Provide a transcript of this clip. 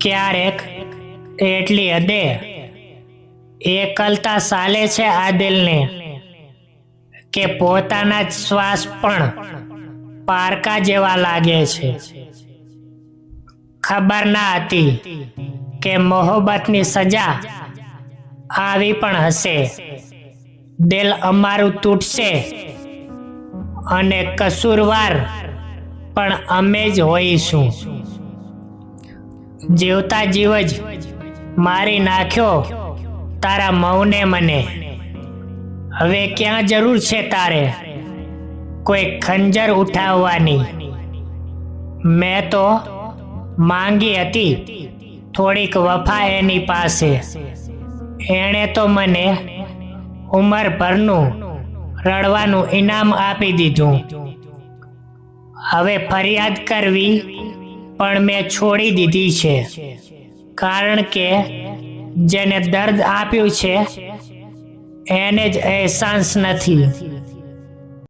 ક્યારેક એટલી હદે એકલતા સાલે છે આ દિલને કે પોતાના જ શ્વાસ પણ પારકા જેવા લાગે છે. ખબર ના હતી કે મોહબ્બતની સજા આવી પણ હશે. દિલ અમારું તૂટશે અને કસૂરવાર પણ અમે જ હોઈશું. જીવતા જીવ જ મારી નાખ્યો તારા મૌને મને. હવે ક્યાં જરૂર છે તારે કોઈ ખંજર ઉઠાવવાની? મેં તો માંગી હતી થોડીક વફા એની પાસે. એણે તો મને ઉંમરભરનું રડવાનું ઇનામ આપી દીધું. હવે ફરિયાદ કરવી પણ મેં છોડી દીધી છે, કારણ કે જેને દર્દ આપ્યું છે એને જ અહેસાસ નથી.